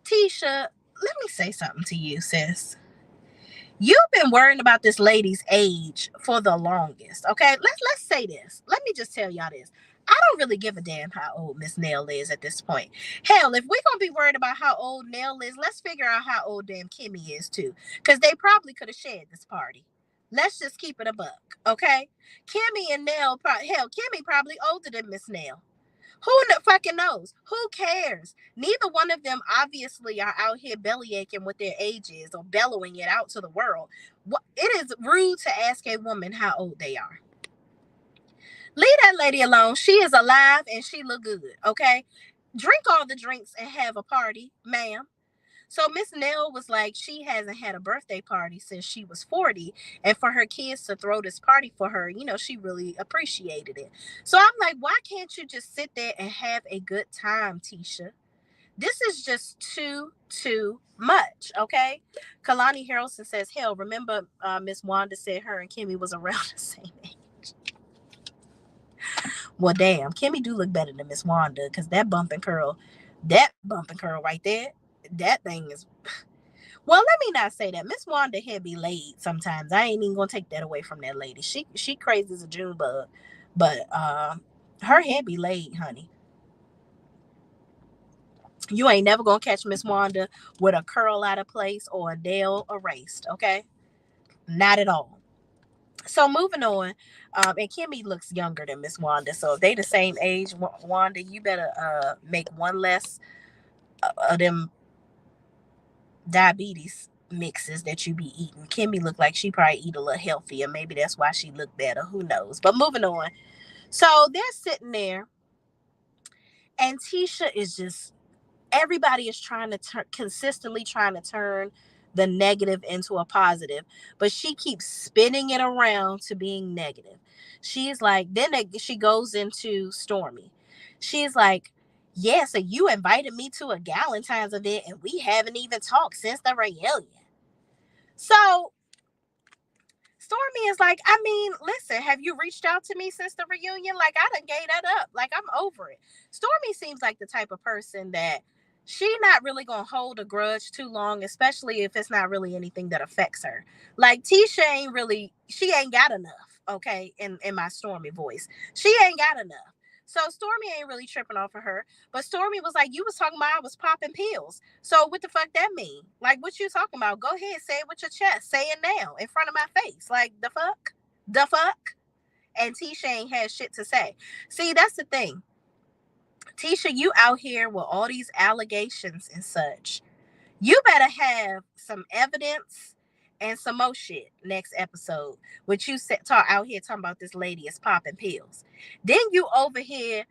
Speaker 1: Tisha, let me say something to you, sis. You've been worrying about this lady's age for the longest. Okay, let's say this. Let me just tell y'all this. I don't really give a damn how old Miss Nell is at this point. Hell, if we're gonna be worried about how old Nell is, let's figure out how old damn Kimmy is too. Because they probably could have shared this party. Let's just keep it a buck, okay? Kimmy and Nell, hell, Kimmy probably older than Miss Nell. Who fucking knows? Who cares? Neither one of them obviously are out here bellyaching what their age is or bellowing it out to the world. It is rude to ask a woman how old they are. Leave that lady alone. She is alive and she look good, okay? Drink all the drinks and have a party, ma'am. So Miss Nell was like, she hasn't had a birthday party since she was 40. And for her kids to throw this party for her, she really appreciated it. So I'm like, why can't you just sit there and have a good time, Tisha? This is just too much, okay? Kalani Harrelson says, hell, remember Miss Wanda said her and Kimmy was around the same age. Well, damn, Kimmy do look better than Miss Wanda because that bump and curl right there, that thing is. Well, let me not say that. Miss Wanda hair be laid sometimes. I ain't even gonna take that away from that lady. She crazy as a June bug, but her hair be laid, honey. You ain't never gonna catch Miss Wanda with a curl out of place or a nail erased, okay? Not at all. So moving on, and Kimmy looks younger than Miss Wanda. So if they the same age, Wanda, you better make one less of them diabetes mixes that you be eating. Kimmy looked like she probably eat a little healthier. Maybe that's why she looked better. Who knows? But moving on. So they're sitting there, and Tisha is just, everybody is consistently trying to turn the negative into a positive, but she keeps spinning it around to being negative. She's like, she goes into Stormy. She's like, yeah, so you invited me to a Galentine's event and we haven't even talked since the reunion. So Stormy is like, I mean, listen, have you reached out to me since the reunion? Like, I done gave that up. Like, I'm over it. Stormy seems like the type of person that she not really gonna hold a grudge too long, especially if it's not really anything that affects her. Like, Tisha she ain't got enough, okay, in my Stormy voice. She ain't got enough. So Stormy ain't really tripping off of her. But Stormy was like, you was talking about I was popping pills. So what the fuck that mean? Like, what you talking about? Go ahead, say it with your chest. Say it now in front of my face. Like, the fuck? The fuck? And Tisha ain't had shit to say. See, that's the thing. Tisha, you out here with all these allegations and such. You better have some evidence and some more shit next episode. What you out here talking about this lady is popping pills. Then you over here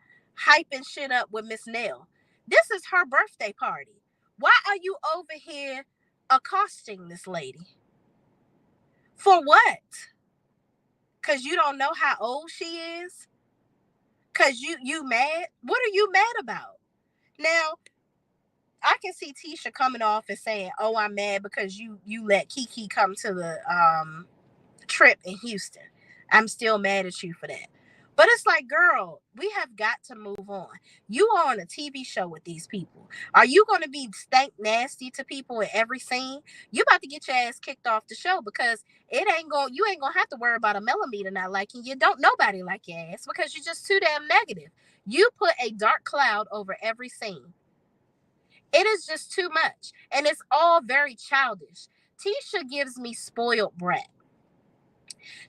Speaker 1: hyping shit up with Miss Nell. This is her birthday party. Why are you over here accosting this lady? For what? Because you don't know how old she is? Because you mad? What are you mad about? Now, I can see Tisha coming off and saying, oh, I'm mad because you let Kiki come to the trip in Houston. I'm still mad at you for that. But it's like, girl, we have got to move on. You are on a TV show with these people. Are you going to be stank nasty to people in every scene? You about to get your ass kicked off the show because you ain't going to have to worry about a millimeter not liking you. Don't nobody like your ass because you're just too damn negative. You put a dark cloud over every scene. It is just too much. And it's all very childish. Tisha gives me spoiled brat.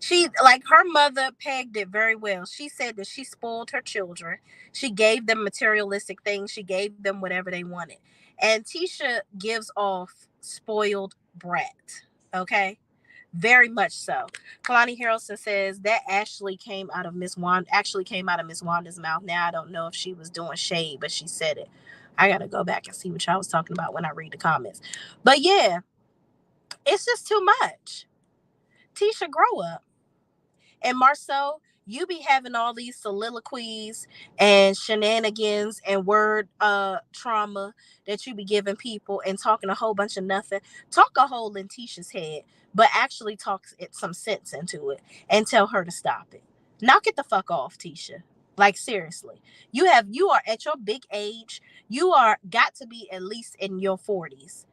Speaker 1: She, like, her mother pegged it very well. She said that she spoiled her children. She gave them materialistic things. She gave them whatever they wanted. And Tisha gives off spoiled brat. Okay? Very much so. Kalani Harrelson says that actually came out of Miss Wanda's mouth. Now I don't know if she was doing shade, but she said it. I gotta go back and see what y'all was talking about when I read the comments. But yeah, it's just too much. Tisha, grow up. And Marsau, you be having all these soliloquies and shenanigans and word trauma that you be giving people and talking a whole bunch of nothing. Talk a hole in Tisha's head, but actually talk some sense into it and tell her to stop it. Knock it the fuck off, Tisha. Like, seriously. You are at your big age. You are got to be at least in your 40s.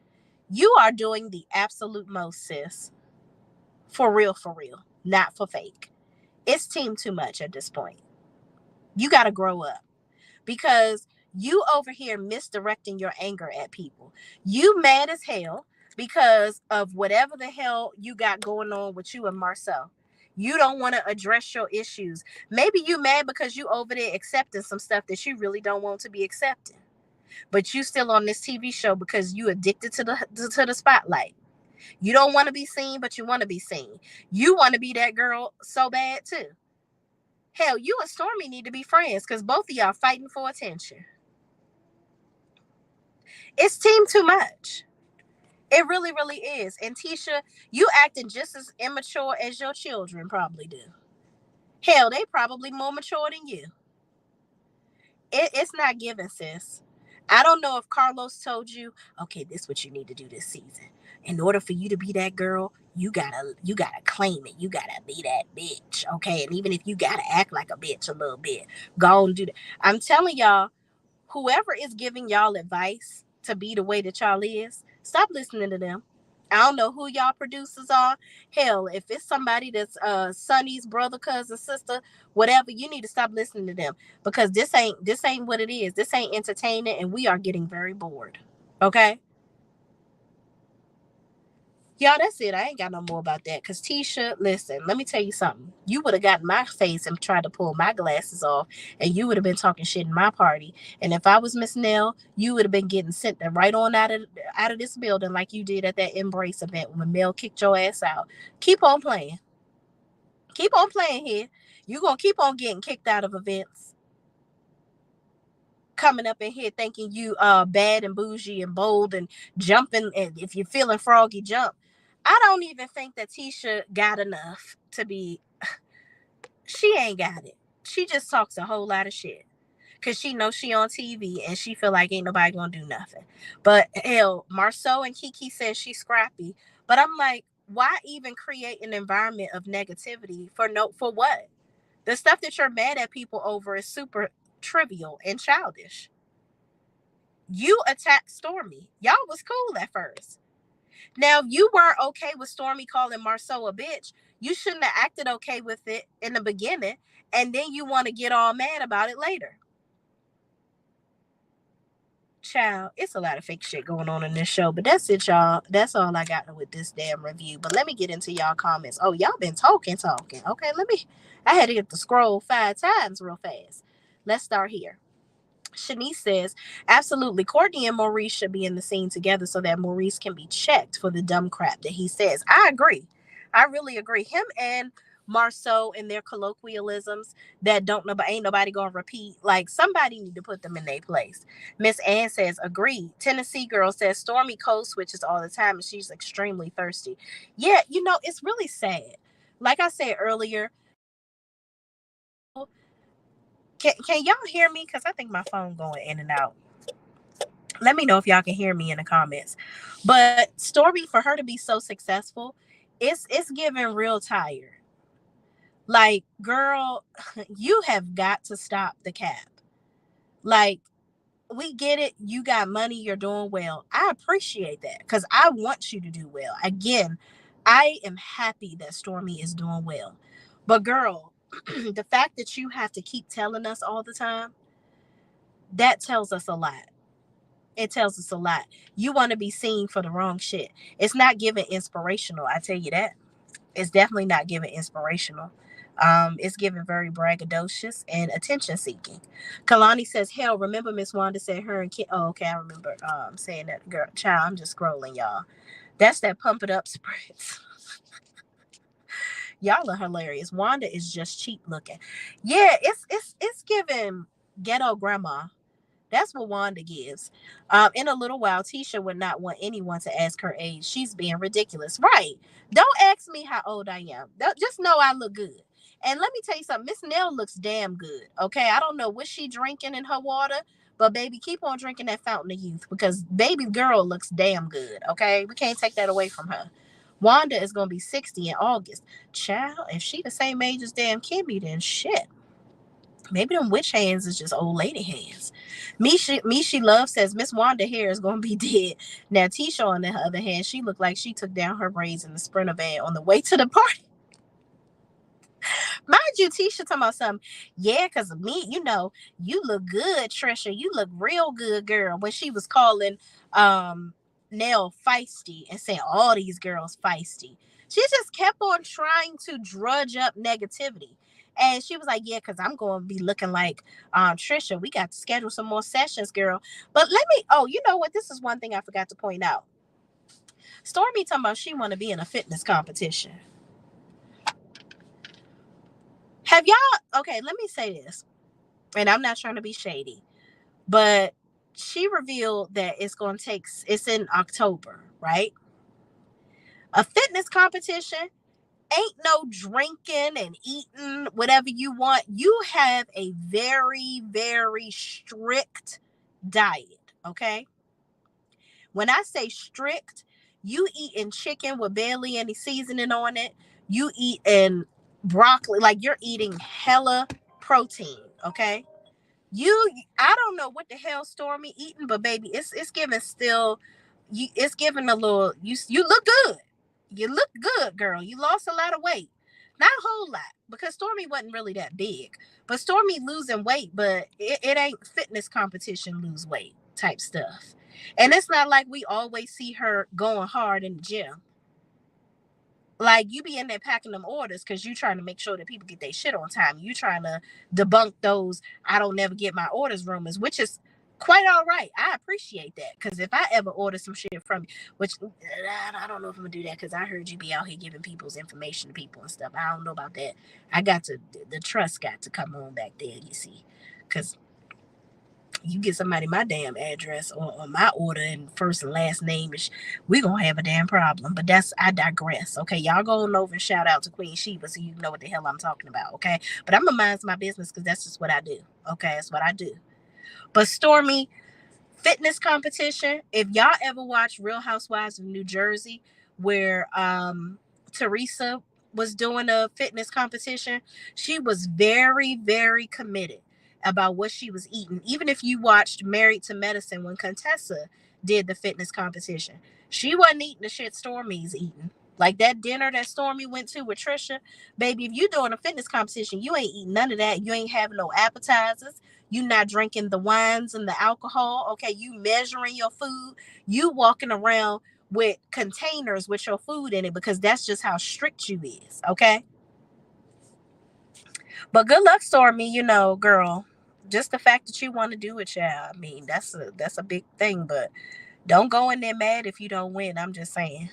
Speaker 1: You are doing the absolute most, sis. For real, not for fake. It's team too much at this point. You got to grow up because you over here misdirecting your anger at people. You mad as hell because of whatever the hell you got going on with you and Marsau. You don't want to address your issues. Maybe you mad because you over there accepting some stuff that you really don't want to be accepting. But you still on this TV show because you addicted to the spotlight. You don't want to be seen, but you want to be seen. You want to be that girl so bad too. Hell, you and Stormy need to be friends because both of y'all fighting for attention. It's team too much. It really, really is. And Tisha, you acting just as immature as your children probably do. Hell, they probably more mature than you. It's not given, sis. I don't know if Carlos told you, okay, this is what you need to do this season. In order for you to be that girl, you gotta claim it. You gotta be that bitch, okay? And even if you gotta act like a bitch a little bit, go and do that. I'm telling y'all, whoever is giving y'all advice to be the way that y'all is, stop listening to them. I don't know who y'all producers are. Hell, if it's somebody that's Sonny's brother, cousin, sister, whatever, you need to stop listening to them because this ain't what it is. This ain't entertaining, and we are getting very bored. Okay? Y'all, that's it. I ain't got no more about that. Because Tisha, listen, let me tell you something. You would have gotten my face and tried to pull my glasses off, and you would have been talking shit in my party. And if I was Miss Nell, you would have been getting sent right on out of this building like you did at that Embrace event when Mel kicked your ass out. Keep on playing. Keep on playing here. You're going to keep on getting kicked out of events. Coming up in here thinking you bad and bougie and bold and jumping, and if you're feeling froggy, jump. I don't even think that Tisha got enough to be. She ain't got it. She just talks a whole lot of shit because she knows she on TV and she feel like ain't nobody gonna do nothing. But hell, Marsau and Kiki says she's scrappy. But I'm like, why even create an environment of negativity for what? The stuff that you're mad at people over is super trivial and childish. You attacked Stormy. Y'all was cool at first. Now, if you weren't okay with Stormy calling Marsau a bitch, you shouldn't have acted okay with it in the beginning, and then you want to get all mad about it later. Child, it's a lot of fake shit going on in this show, but that's it, y'all. That's all I got with this damn review. But let me get into y'all comments. Oh, y'all been talking. Okay, I had to get the scroll 5 times real fast. Let's start here. Shanice says, absolutely, Courtney and Maurice should be in the scene together so that Maurice can be checked for the dumb crap that he says. I agree. I really agree. Him and Marsau and their colloquialisms that ain't nobody gonna repeat. Like, somebody need to put them in their place. Miss Ann says, agreed. Tennessee girl says, Stormy code switches all the time and she's extremely thirsty. Yeah, it's really sad. Like I said earlier, Can y'all hear me? Because I think my phone going in and out. Let me know if y'all can hear me in the comments. But Stormy, for her to be so successful, it's giving real tired. Like, girl, you have got to stop the cap. Like, we get it. You got money. You're doing well. I appreciate that because I want you to do well. Again, I am happy that Stormy is doing well. But, girl, the fact that you have to keep telling us all the time, that tells us a lot. It tells us a lot. You want to be seen for the wrong shit. It's not giving inspirational. I tell you that. It's definitely not giving inspirational. It's giving very braggadocious and attention seeking. Kalani says, "Hell, remember Miss Wanda said her and Kim." Oh, okay, I remember saying that. Girl, child, I'm just scrolling, y'all. That's that pump it up spritz. Y'all are hilarious. Wanda is just cheap looking. Yeah, it's giving ghetto grandma. That's what Wanda gives. In a little while, Tisha would not want anyone to ask her age. She's being ridiculous. Right. Don't ask me how old I am. Just know I look good. And let me tell you something. Miss Nell looks damn good. Okay. I don't know what she drinking in her water, but baby, keep on drinking that fountain of youth because baby girl looks damn good. Okay. We can't take that away from her. Wanda is going to be 60 in August. Child, if she the same age as damn Kimmy, then shit. Maybe them witch hands is just old lady hands. Mishi Love says Miss Wanda hair is gonna be dead. Now Tisha, on the other hand, she looked like she took down her braids in the Sprinter van on the way to the party. Mind you, Tisha talking about something. Yeah, because of me, you look good, Trisha. You look real good, girl. When she was calling Nell feisty and saying all these girls feisty. She just kept on trying to drudge up negativity. And she was like, yeah, because I'm going to be looking like Trisha. We got to schedule some more sessions, girl. But you know what? This is one thing I forgot to point out. Stormy talking about she want to be in a fitness competition. Have y'all, okay, let me say this. And I'm not trying to be shady, but she revealed that it's in October, right? A fitness competition ain't no drinking and eating whatever you want. You have a very, very strict diet, okay? When I say strict, you eating chicken with barely any seasoning on it. You eating broccoli, like you're eating hella protein, okay? I don't know what the hell Stormy eating, but baby, it's giving still. It's giving a little. You look good. You look good, girl. You lost a lot of weight, not a whole lot, because Stormy wasn't really that big. But Stormy losing weight, but it ain't fitness competition lose weight type stuff. And it's not like we always see her going hard in the gym. Like you be in there packing them orders because you trying to make sure that people get their shit on time. You trying to debunk those I don't never get my orders rumors, which is quite all right. I appreciate that because if I ever order some shit from you, which I don't know if I'm gonna do that because I heard you be out here giving people's information to people and stuff. I don't know about that. The trust got to come on back there, you see, because you get somebody my damn address or my order and first and last name, we gonna have a damn problem. But I digress. Okay, y'all go on over and shout out to Queen Sheba so you know what the hell I'm talking about. Okay, but I'm gonna mind my business because that's just what I do. Okay, that's what I do. But Stormy, fitness competition. If y'all ever watch Real Housewives of New Jersey, where Teresa was doing a fitness competition, she was very, very committed about what she was eating. Even if you watched Married to Medicine when Contessa did the fitness competition, she wasn't eating the shit Stormy's eating. Like that dinner that Stormy went to with Trisha, baby, if you doing a fitness competition, you ain't eating none of that. You ain't having no appetizers. You not drinking the wines and the alcohol. Okay, you measuring your food. You walking around with containers with your food in it because that's just how strict you is. Okay. But good luck, Stormy. Girl, just the fact that you want to do it, child. I mean, that's a big thing. But don't go in there mad if you don't win. I'm just saying,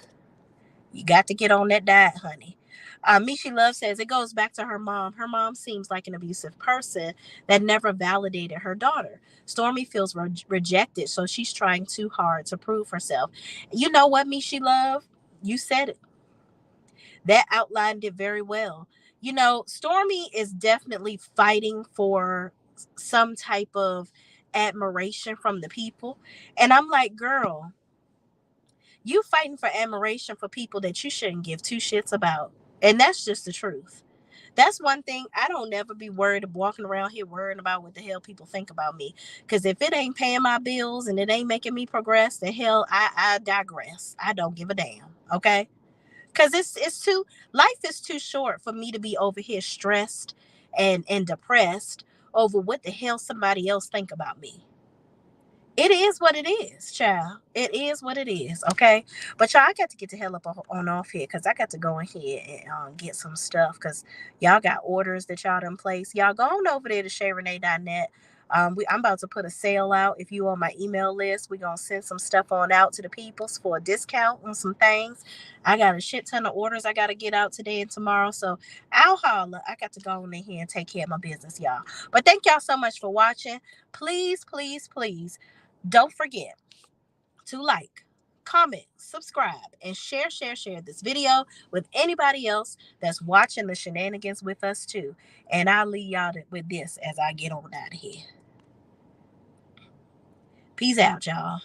Speaker 1: you got to get on that diet, honey. Mishi Love says it goes back to her mom. Her mom seems like an abusive person that never validated her daughter. Stormy feels rejected, so she's trying too hard to prove herself. You know what, Mishi Love? You said it. That outlined it very well. Stormy is definitely fighting for some type of admiration from the people. And I'm like, girl, you fighting for admiration for people that you shouldn't give two shits about. And that's just the truth. That's one thing. I don't never be worried of walking around here worrying about what the hell people think about me. Because if it ain't paying my bills and it ain't making me progress, then hell, I digress. I don't give a damn. Okay. Because it's too, life is too short for me to be over here stressed and depressed over what the hell somebody else think about me. It is what it is, child. It is what it is, okay? But y'all, I got to get the hell up on off here because I got to go in here and get some stuff because y'all got orders that y'all done place. Y'all go on over there to shayrenee.net. I'm about to put a sale out. If you on my email list, we're going to send some stuff on out to the peoples for a discount on some things. I got a shit ton of orders I got to get out today and tomorrow. So I'll holler. I got to go in here and take care of my business, y'all. But thank y'all so much for watching. Please, please, please don't forget to like, comment, subscribe, and share this video with anybody else that's watching the shenanigans with us too. And I'll leave y'all with this as I get on out of here. Peace out, y'all.